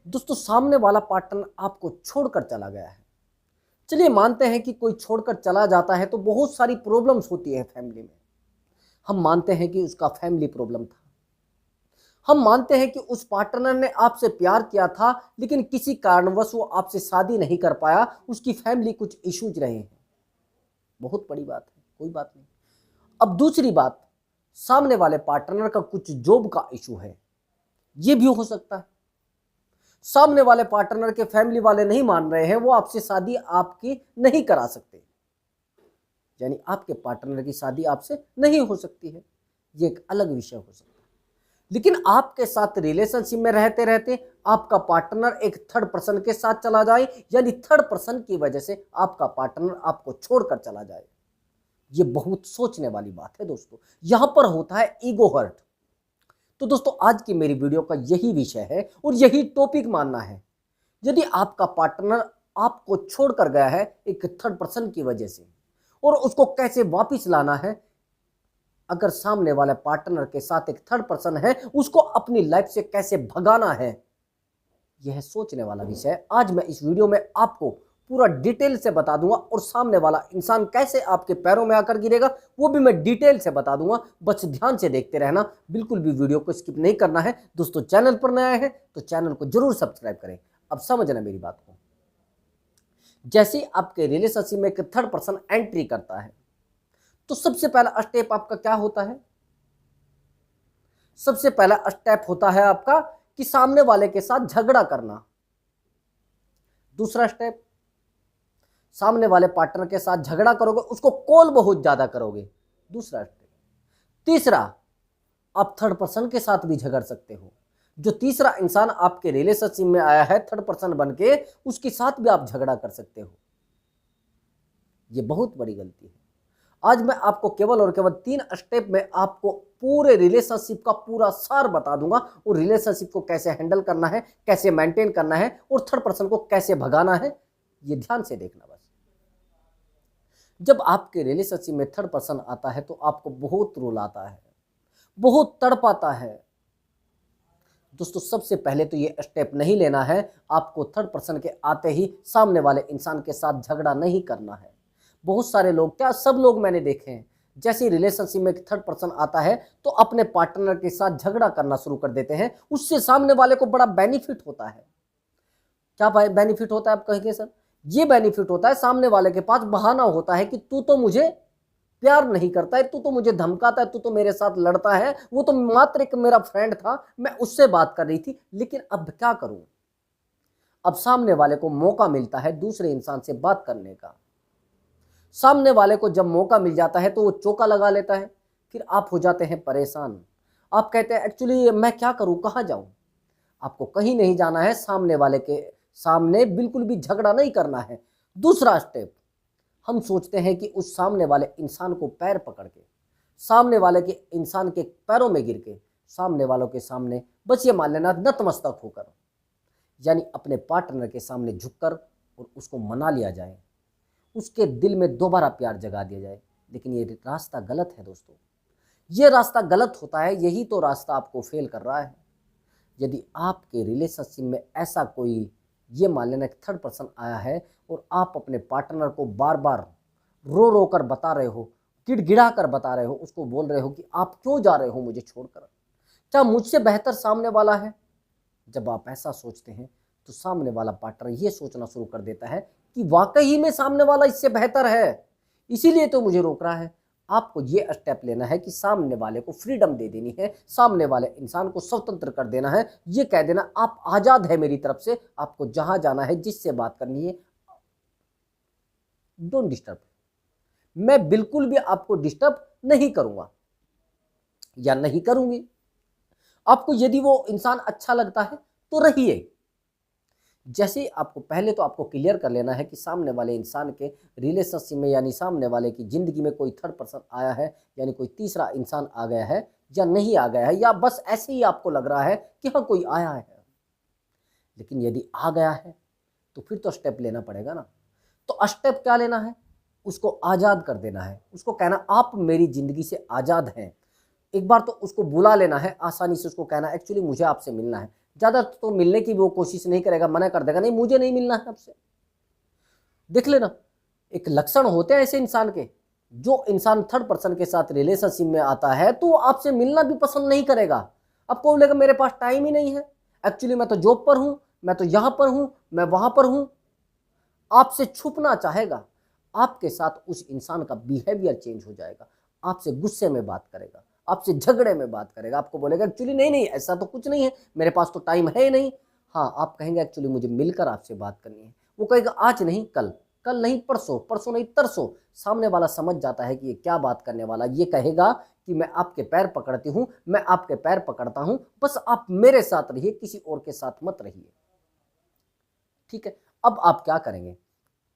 दोस्तों सामने वाला पार्टनर आपको छोड़कर चला गया है। चलिए मानते हैं कि कोई छोड़कर चला जाता है तो बहुत सारी प्रॉब्लम्स होती है फैमिली में। हम मानते हैं कि उसका फैमिली प्रॉब्लम था। हम मानते हैं कि उस पार्टनर ने आपसे प्यार किया था लेकिन किसी कारणवश वो आपसे शादी नहीं कर पाया, उसकी फैमिली कुछ इश्यूज रहे हैं। बहुत बड़ी बात है, कोई बात नहीं। अब दूसरी बात, सामने वाले पार्टनर का कुछ जॉब का इशू है, ये भी हो सकता है। सामने वाले पार्टनर के फैमिली वाले नहीं मान रहे हैं, वो आपसे शादी आपकी नहीं करा सकते, यानी आपके पार्टनर की शादी आपसे नहीं हो सकती है। ये एक अलग विषय हो सकता है। लेकिन आपके साथ रिलेशनशिप में रहते रहते आपका पार्टनर एक थर्ड पर्सन के साथ चला जाए, यानी थर्ड पर्सन की वजह से आपका पार्टनर आपको छोड़कर चला जाए, ये बहुत सोचने वाली बात है दोस्तों। यहां पर होता है ईगो हर्ट। तो दोस्तों आज की मेरी वीडियो का यही विषय है और यही टॉपिक मानना है। यदि आपका पार्टनर आपको छोड़कर गया है एक थर्ड पर्सन की वजह से, और उसको कैसे वापस लाना है, अगर सामने वाले पार्टनर के साथ एक थर्ड पर्सन है उसको अपनी लाइफ से कैसे भगाना है, यह सोचने वाला विषय है। आज मैं इस वीडियो में आपको पूरा डिटेल से बता दूंगा और सामने वाला इंसान कैसे आपके पैरों में आकर गिरेगा वो भी मैं डिटेल से बता दूंगा। बस ध्यान से देखते रहना, बिल्कुल भी वीडियो को स्किप नहीं करना है। दोस्तों चैनल पर नए आए हैं तो चैनल को जरूर सब्सक्राइब करें। अब समझना मेरी बात को। जैसे ही आपके रिलेशनशिप में एक थर्ड पर्सन एंट्री करता है तो सबसे पहला स्टेप आपका क्या होता है? सबसे पहला स्टेप होता है आपका कि सामने वाले के साथ झगड़ा करना। दूसरा स्टेप, सामने वाले पार्टनर के साथ झगड़ा करोगे, उसको कॉल बहुत ज्यादा करोगे। दूसरा स्टेप। तीसरा, आप थर्ड पर्सन के साथ भी झगड़ सकते हो। जो तीसरा इंसान आपके रिलेशनशिप में आया है थर्ड पर्सन बन के, उसके साथ भी आप झगड़ा कर सकते हो। यह बहुत बड़ी गलती है। आज मैं आपको केवल और केवल 3 स्टेप में आपको पूरे रिलेशनशिप का पूरा सार बता दूंगा और रिलेशनशिप को कैसे हैंडल करना है, कैसे मेंटेन करना है और थर्ड पर्सन को कैसे भगाना है। ये ध्यान से देखना बस। जब आपके रिलेशनशिप में थर्ड पर्सन आता है तो आपको बहुत रुलाता है, बहुत तड़पाता है। दोस्तों सबसे पहले तो ये स्टेप नहीं लेना है, आपको थर्ड पर्सन के आते ही सामने वाले इंसान के साथ झगड़ा नहीं करना है। बहुत सारे लोग, क्या सब लोग मैंने देखे हैं, जैसे रिलेशनशिप में थर्ड पर्सन आता है तो अपने पार्टनर के साथ झगड़ा करना शुरू कर देते हैं। उससे सामने वाले को बड़ा बेनिफिट होता है। क्या बेनिफिट होता है आप कहेंगे सर? ये बेनिफिट होता है, सामने वाले के पास बहाना होता है कि तू तो मुझे प्यार नहीं करता है, तू तो मुझे धमकाता है, तू तो मेरे साथ लड़ता है, वो तो मात्र एक मेरा फ्रेंड था, मैं उससे बात कर रही थी, लेकिन अब क्या करूं? अब सामने वाले को मौका मिलता है दूसरे इंसान से बात करने का। सामने वाले को जब मौका मिल जाता है तो वो चौका लगा लेता है। फिर आप हो जाते हैं परेशान। आप कहते हैं एक्चुअली मैं क्या करूं, कहां जाऊं? आपको कहीं नहीं जाना है, सामने वाले के सामने बिल्कुल भी झगड़ा नहीं करना है। दूसरा स्टेप, हम सोचते हैं कि उस सामने वाले इंसान को पैर पकड़ के, सामने वाले के इंसान के पैरों में गिर के, सामने वालों के सामने बस ये मान लेना नतमस्तक होकर, यानी अपने पार्टनर के सामने झुककर और उसको मना लिया जाए, उसके दिल में दोबारा प्यार जगा दिया जाए। लेकिन ये रास्ता गलत है दोस्तों, ये रास्ता गलत होता है। यही तो रास्ता आपको फेल कर रहा है। यदि आपके रिलेशनशिप में ऐसा कोई, ये मान लेना थर्ड पर्सन आया है और आप अपने पार्टनर को बार बार रो रो कर बता रहे हो, गिड़गिड़ा कर बता रहे हो, उसको बोल रहे हो कि आप क्यों जा रहे हो मुझे छोड़कर, क्या मुझसे बेहतर सामने वाला है? जब आप ऐसा सोचते हैं तो सामने वाला पार्टनर ये सोचना शुरू कर देता है कि वाकई में सामने वाला इससे बेहतर है, इसीलिए तो मुझे रोक रहा है। आपको ये स्टेप लेना है कि सामने वाले को फ्रीडम दे देनी है, सामने वाले इंसान को स्वतंत्र कर देना है। ये कह देना आप आजाद है मेरी तरफ से, आपको जहां जाना है, जिससे बात करनी है, डोंट डिस्टर्ब। मैं बिल्कुल भी आपको डिस्टर्ब नहीं करूंगा या नहीं करूंगी। आपको यदि वो इंसान अच्छा लगता है तो रहिए। जैसे आपको पहले तो आपको क्लियर कर लेना है कि सामने वाले इंसान के रिलेशनशिप में, यानी सामने वाले की ज़िंदगी में कोई थर्ड पर्सन आया है, यानी कोई तीसरा इंसान आ गया है या नहीं आ गया है, या बस ऐसे ही आपको लग रहा है कि हाँ कोई आया है। लेकिन यदि आ गया है तो फिर तो स्टेप लेना पड़ेगा ना। तो स्टेप क्या लेना है? उसको आज़ाद कर देना है। उसको कहना आप मेरी ज़िंदगी से आज़ाद हैं। एक बार तो उसको बुला लेना है, आसानी से उसको कहना एक्चुअली मुझे आपसे मिलना है। ज़्यादा तो मिलने की वो कोशिश नहीं करेगा, मना कर देगा, नहीं मुझे नहीं मिलना है आपसे। देख लेना, एक लक्षण होते हैं ऐसे इंसान के, जो इंसान थर्ड पर्सन के साथ रिलेशनशिप में आता है तो आपसे मिलना भी पसंद नहीं करेगा। आपको बोलेगा मेरे पास टाइम ही नहीं है, एक्चुअली मैं तो जॉब पर हूं, मैं तो यहां पर हूं, मैं वहां पर हूं। आपसे छुपना चाहेगा। आपके साथ उस इंसान का बिहेवियर चेंज हो जाएगा, आपसे गुस्से में बात करेगा, आपसे झगड़े में बात करेगा, आपको बोलेगा एक्चुअली नहीं नहीं ऐसा तो कुछ नहीं है, मेरे पास तो टाइम है ही नहीं। हाँ, आप कहेंगे एक्चुअली मुझे मिलकर आपसे बात करनी है, वो कहेगा आज नहीं कल, कल नहीं परसों, परसों नहीं तरसों। सामने वाला समझ जाता है कि ये क्या बात करने वाला, ये कहेगा कि मैं आपके पैर पकड़ती हूँ, मैं आपके पैर पकड़ता हूँ, बस आप मेरे साथ रहिए, किसी और के साथ मत रहिए। ठीक है, अब आप क्या करेंगे?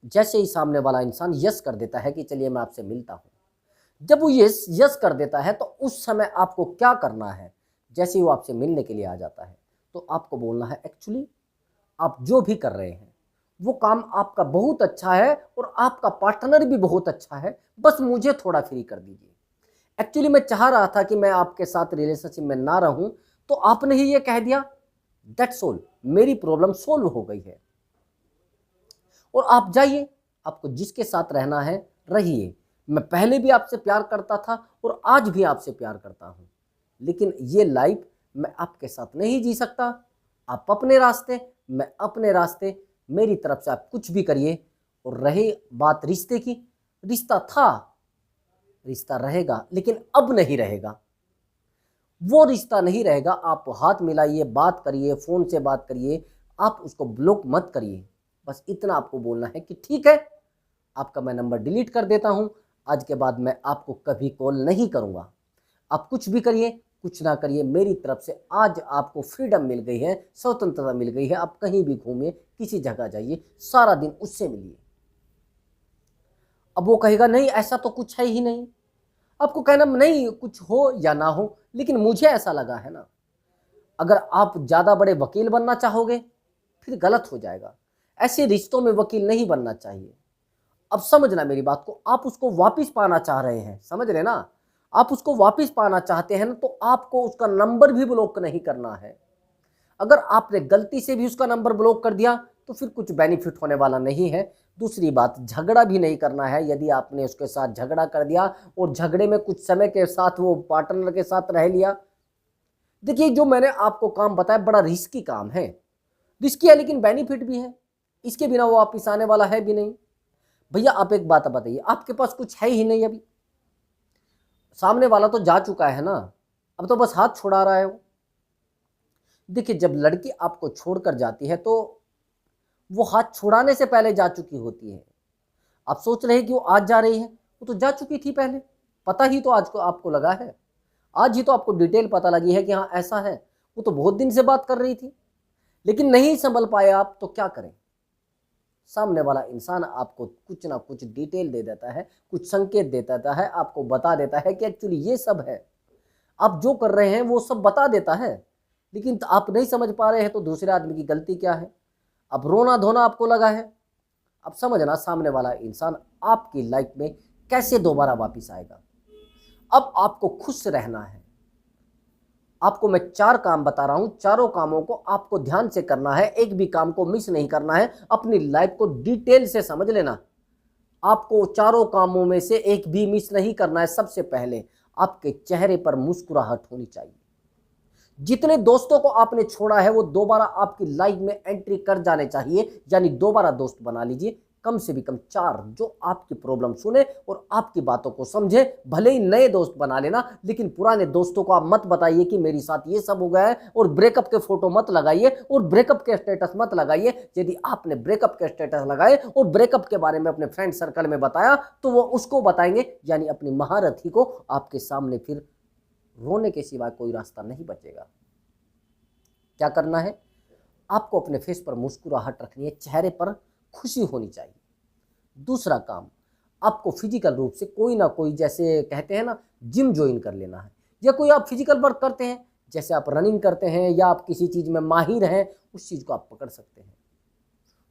जैसे ही सामने वाला इंसान यस कर देता है कि चलिए मैं आपसे मिलता हूँ, जब वो यस कर देता है तो उस समय आपको क्या करना है? जैसे ही वो आपसे मिलने के लिए आ जाता है तो आपको बोलना है एक्चुअली आप जो भी कर रहे हैं वो काम आपका बहुत अच्छा है और आपका पार्टनर भी बहुत अच्छा है, बस मुझे थोड़ा फ्री कर दीजिए। एक्चुअली मैं चाह रहा था कि मैं आपके साथ रिलेशनशिप में ना रहूं, तो आपने ही ये कह दिया, दैट्स ऑल, मेरी प्रॉब्लम सोल्व हो गई है और आप जाइए, आपको जिसके साथ रहना है रहिए। मैं पहले भी आपसे प्यार करता था और आज भी आपसे प्यार करता हूं, लेकिन ये लाइफ मैं आपके साथ नहीं जी सकता। आप अपने रास्ते, मैं अपने रास्ते, मेरी तरफ से आप कुछ भी करिए। और रही बात रिश्ते की, रिश्ता था, रिश्ता रहेगा, लेकिन अब नहीं रहेगा, वो रिश्ता नहीं रहेगा। आप हाथ मिलाइए, बात करिए, फोन से बात करिए, आप उसको ब्लॉक मत करिए। बस इतना आपको बोलना है कि ठीक है, आपका मैं नंबर डिलीट कर देता हूं, आज के बाद मैं आपको कभी कॉल नहीं करूंगा। आप कुछ भी करिए, कुछ ना करिए, मेरी तरफ से आज आपको फ्रीडम मिल गई है, स्वतंत्रता मिल गई है। आप कहीं भी घूमिए, किसी जगह जाइए, सारा दिन उससे मिलिए। अब वो कहेगा नहीं ऐसा तो कुछ है ही नहीं, आपको कहना नहीं कुछ हो या ना हो, लेकिन मुझे ऐसा लगा है ना। अगर आप ज़्यादा बड़े वकील बनना चाहोगे फिर गलत हो जाएगा, ऐसे रिश्तों में वकील नहीं बनना चाहिए। अब समझना मेरी बात को, आप उसको वापस पाना चाह रहे हैं, समझ रहे ना, आप उसको वापस पाना चाहते हैं ना, तो आपको उसका नंबर भी ब्लॉक नहीं करना है। अगर आपने गलती से भी उसका नंबर ब्लॉक कर दिया तो फिर कुछ बेनिफिट होने वाला नहीं है। दूसरी बात, झगड़ा भी नहीं करना है। यदि आपने उसके साथ झगड़ा कर दिया और झगड़े में कुछ समय के साथ वो पार्टनर के साथ रह लिया, देखिए जो मैंने आपको काम बताया बड़ा रिस्की काम है, रिस्की है लेकिन बेनिफिट भी है, इसके बिना वो वापिस आने वाला है भी नहीं। भैया आप एक बात बताइए, आपके पास कुछ है ही नहीं, अभी सामने वाला तो जा चुका है ना, अब तो बस हाथ छुड़ा रहा है वो। देखिए जब लड़की आपको छोड़कर जाती है तो वो हाथ छुड़ाने से पहले जा चुकी होती है। आप सोच रहे हैं कि वो आज जा रही है, वो तो जा चुकी थी पहले, पता ही तो आज को आपको लगा है, आज ही तो आपको डिटेल पता लगी है कि हाँ ऐसा है। वो तो बहुत दिन से बात कर रही थी, लेकिन नहीं संभल पाए आप, तो क्या करें? सामने वाला इंसान आपको कुछ ना कुछ डिटेल दे देता है, कुछ संकेत दे देता है, आपको बता देता है कि एक्चुअली ये सब है, आप जो कर रहे हैं वो सब बता देता है, लेकिन आप नहीं समझ पा रहे हैं तो दूसरे आदमी की गलती क्या है? अब रोना धोना आपको लगा है। अब समझना सामने वाला इंसान आपकी लाइफ में कैसे दोबारा वापस आएगा। अब आपको खुश रहना है। आपको मैं 4 काम बता रहा हूं, चारों कामों को आपको ध्यान से करना है, एक भी काम को मिस नहीं करना है। अपनी लाइफ को डिटेल से समझ लेना, आपको चारों कामों में से एक भी मिस नहीं करना है। सबसे पहले आपके चेहरे पर मुस्कुराहट होनी चाहिए। जितने दोस्तों को आपने छोड़ा है वो दोबारा आपकी लाइफ में एंट्री कर जाने चाहिए, यानी दोबारा दोस्त बना लीजिए, कम से भी कम 4 जो आपकी प्रॉब्लम सुने और आपकी बातों को समझे। भले ही नए दोस्त बना लेना, लेकिन पुराने दोस्तों को आप मत बताइए कि मेरे साथ ये सब हो गया है, और ब्रेकअप के फोटो मत लगाइए और ब्रेकअप के स्टेटस मत लगाइए। यदि आपने ब्रेकअप के स्टेटस लगाए और ब्रेकअप के बारे में अपने फ्रेंड सर्कल में बताया तो वो उसको बताएंगे, यानी अपनी महारथी को आपके सामने फिर रोने के सिवा कोई रास्ता नहीं बचेगा। क्या करना है? आपको अपने फेस पर मुस्कुराहट रखनी है, चेहरे पर खुशी होनी चाहिए। दूसरा काम, आपको फिजिकल रूप से कोई ना कोई, जैसे कहते हैं ना, जिम ज्वाइन कर लेना है, या कोई आप फिजिकल वर्क करते हैं, जैसे आप रनिंग करते हैं या आप किसी चीज़ में माहिर हैं, उस चीज़ को आप पकड़ सकते हैं,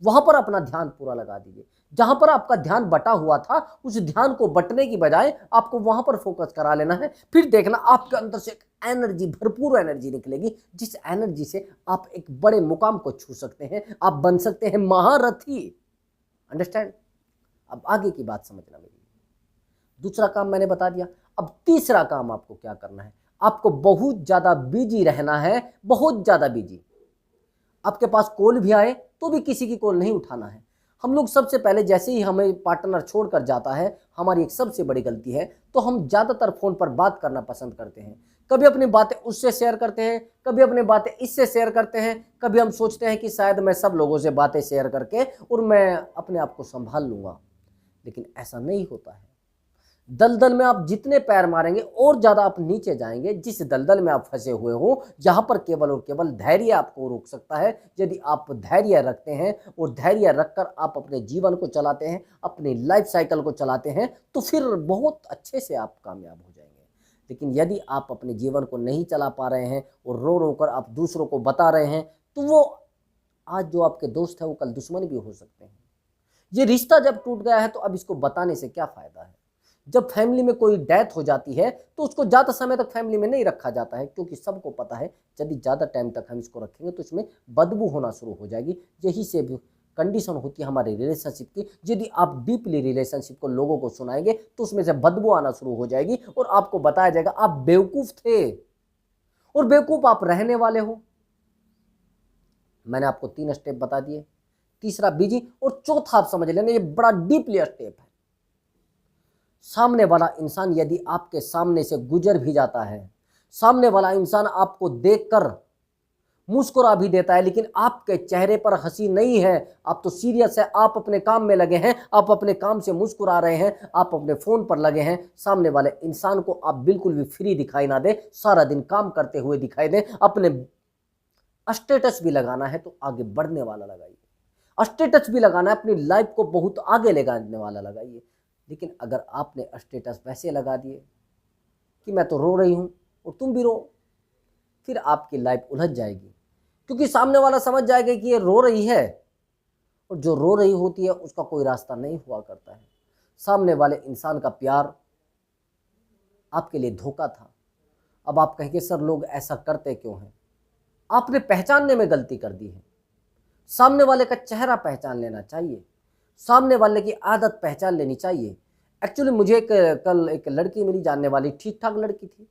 वहाँ पर अपना ध्यान पूरा लगा दीजिए। जहां पर आपका ध्यान बटा हुआ था उस ध्यान को बटने की बजाय आपको वहां पर फोकस करा लेना है। फिर देखना आपके अंदर से एक एनर्जी, भरपूर एनर्जी निकलेगी, जिस एनर्जी से आप एक बड़े मुकाम को छू सकते हैं, आप बन सकते हैं महारथी। अंडरस्टैंड? अब आगे की बात समझना मेरी। दूसरा काम मैंने बता दिया। अब तीसरा काम आपको क्या करना है, आपको बहुत ज्यादा बिजी रहना है, बहुत ज्यादा बिजी। आपके पास कॉल भी आए तो भी किसी की कॉल नहीं उठाना है। हम लोग सबसे पहले जैसे ही हमें पार्टनर छोड़कर जाता है, हमारी एक सबसे बड़ी गलती है, तो हम ज़्यादातर फ़ोन पर बात करना पसंद करते हैं। कभी अपनी बातें उससे शेयर करते हैं, कभी अपनी बातें इससे शेयर करते हैं, कभी हम सोचते हैं कि शायद मैं सब लोगों से बातें शेयर करके और मैं अपने आप को संभाल लूँगा, लेकिन ऐसा नहीं होता है। दलदल में आप जितने पैर मारेंगे और ज़्यादा आप नीचे जाएंगे। जिस दलदल में आप फंसे हुए हो, यहाँ पर केवल और केवल धैर्य आपको रोक सकता है। यदि आप धैर्य रखते हैं और धैर्य रखकर आप अपने जीवन को चलाते हैं, अपनी लाइफ साइकिल को चलाते हैं, तो फिर बहुत अच्छे से आप कामयाब हो जाएंगे। लेकिन यदि आप अपने जीवन को नहीं चला पा रहे हैं और रो रो कर आप दूसरों को बता रहे हैं, तो वो आज जो आपके दोस्त है वो कल दुश्मन भी हो सकते हैं। ये रिश्ता जब टूट गया है तो अब इसको बताने से क्या फ़ायदा है। जब फैमिली में कोई डेथ हो जाती है तो उसको ज़्यादा समय तक फैमिली में नहीं रखा जाता है, क्योंकि सबको पता है यदि ज़्यादा टाइम तक हम इसको रखेंगे तो इसमें बदबू होना शुरू हो जाएगी। यही से भी कंडीशन होती है हमारे रिलेशनशिप की। यदि आप डीपली रिलेशनशिप को लोगों को सुनाएंगे तो उसमें से बदबू आना शुरू हो जाएगी और आपको बताया जाएगा आप बेवकूफ़ थे और बेवकूफ़ आप रहने वाले हो। मैंने आपको 3 स्टेप बता दिए, तीसरा बिजी, और चौथा आप समझ लेना, ये बड़ा डीपली स्टेप है। सामने वाला इंसान यदि आपके सामने से गुजर भी जाता है, सामने वाला इंसान आपको देखकर मुस्कुरा भी देता है, लेकिन आपके चेहरे पर हंसी नहीं है, आप तो सीरियस है, आप अपने काम में लगे हैं, आप अपने काम से मुस्कुरा रहे हैं, आप अपने फ़ोन पर लगे हैं। सामने वाले इंसान को आप बिल्कुल भी फ्री दिखाई ना दे, सारा दिन काम करते हुए दिखाई दे। अपने स्टेटस भी लगाना है तो आगे बढ़ने वाला लगाइए, स्टेटस भी लगाना है, अपनी लाइफ को बहुत आगे ले जाने वाला लगाइए। लेकिन अगर आपने स्टेटस वैसे लगा दिए कि मैं तो रो रही हूँ और तुम भी रो, फिर आपकी लाइफ उलझ जाएगी, क्योंकि सामने वाला समझ जाएगा कि ये रो रही है और जो रो रही होती है उसका कोई रास्ता नहीं हुआ करता है। सामने वाले इंसान का प्यार आपके लिए धोखा था। अब आप कहेंगे सर लोग ऐसा करते क्यों हैं? आपने पहचानने में गलती कर दी है। सामने वाले का चेहरा पहचान लेना चाहिए, सामने वाले की आदत पहचान लेनी चाहिए। एक्चुअली मुझे कल एक लड़की मिली, जानने वाली ठीक ठाक लड़की थी।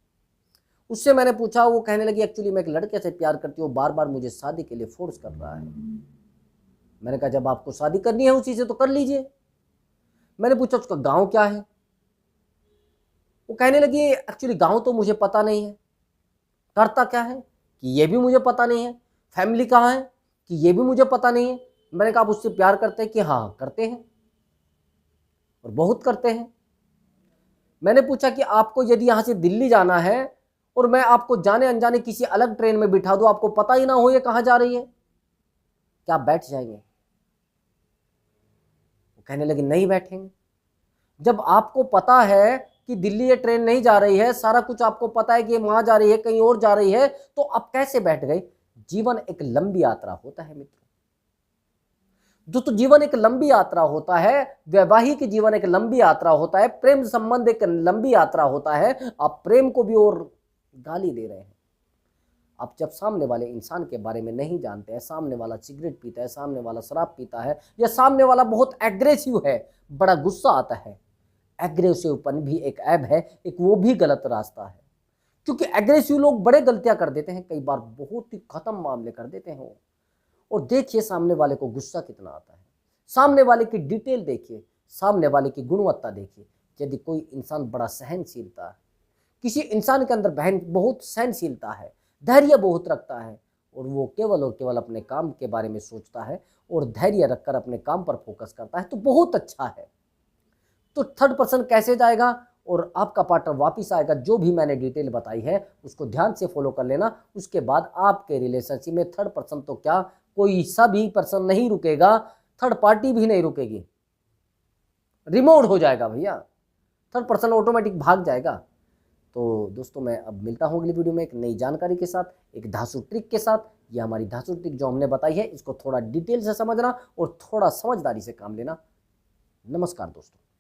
उससे मैंने पूछा, वो कहने लगी एक्चुअली मैं एक लड़के से प्यार करती हूँ, बार बार मुझे शादी के लिए फोर्स कर रहा है। मैंने कहा जब आपको शादी करनी है उसी से तो कर लीजिए। मैंने पूछा उसका गांव क्या है? वो कहने लगी एक्चुअली गांव तो मुझे पता नहीं है, करता क्या है कि ये भी मुझे पता नहीं है, फैमिली कहाँ है कि ये भी मुझे पता नहीं है। मैंने कहा आप उससे प्यार करते हैं कि हाँ करते हैं और बहुत करते हैं। मैंने पूछा कि आपको यदि यहाँ से दिल्ली जाना है और मैं आपको जाने अनजाने किसी अलग ट्रेन में बिठा दूँ, आपको पता ही ना हो ये कहाँ जा रही है, क्या आप बैठ जाएंगे? वो कहने लगे नहीं बैठेंगे। जब आपको पता है कि दिल्ली ये ट्रेन नहीं जा रही है, सारा कुछ आपको पता है कि वहां जा रही है, कहीं और जा रही है, तो आप कैसे बैठ गए? जीवन एक लंबी यात्रा होता है मित्रों। दोस्तों जीवन एक लंबी यात्रा होता है, वैवाहिक जीवन एक लंबी यात्रा होता है, प्रेम संबंध एक लंबी यात्रा होता है। आप प्रेम को भी और गाली दे रहे हैं। आप जब सामने वाले इंसान के बारे में नहीं जानते हैं, सामने वाला सिगरेट पीता है, सामने वाला शराब पीता है, या सामने वाला बहुत एग्रेसिव है, बड़ा गुस्सा आता है। एग्रेसिवपन भी एक ऐब है, एक वो भी गलत रास्ता है, क्योंकि एग्रेसिव लोग बड़े गलतियां कर देते हैं, कई बार बहुत ही खत्म मामले कर देते हैं वो। और देखिए सामने वाले को गुस्सा कितना आता है, सामने वाले की डिटेल देखिए, सामने वाले की गुणवत्ता देखिए। यदि कोई इंसान बड़ा सहनशीलता है, किसी इंसान के अंदर बहुत सहनशीलता है, धैर्य बहुत रखता है, और वो केवल और केवल अपने काम के बारे में सोचता है और धैर्य रखकर अपने काम पर फोकस करता है, तो बहुत अच्छा है। तो थर्ड पर्सन कैसे जाएगा और आपका पार्टनर वापिस आएगा, जो भी मैंने डिटेल बताई है उसको ध्यान से फॉलो कर लेना। उसके बाद आपके रिलेशनशिप में थर्ड पर्सन तो क्या, कोई सा भी पर्सन नहीं रुकेगा, थर्ड पार्टी भी नहीं रुकेगी, रिमूव हो जाएगा भैया, थर्ड पर्सन ऑटोमेटिक भाग जाएगा। तो दोस्तों मैं अब मिलता हूँ अगली वीडियो में एक नई जानकारी के साथ, एक धांसू ट्रिक के साथ। ये हमारी धांसू ट्रिक जो हमने बताई है, इसको थोड़ा डिटेल से समझना और थोड़ा समझदारी से काम लेना। नमस्कार दोस्तों।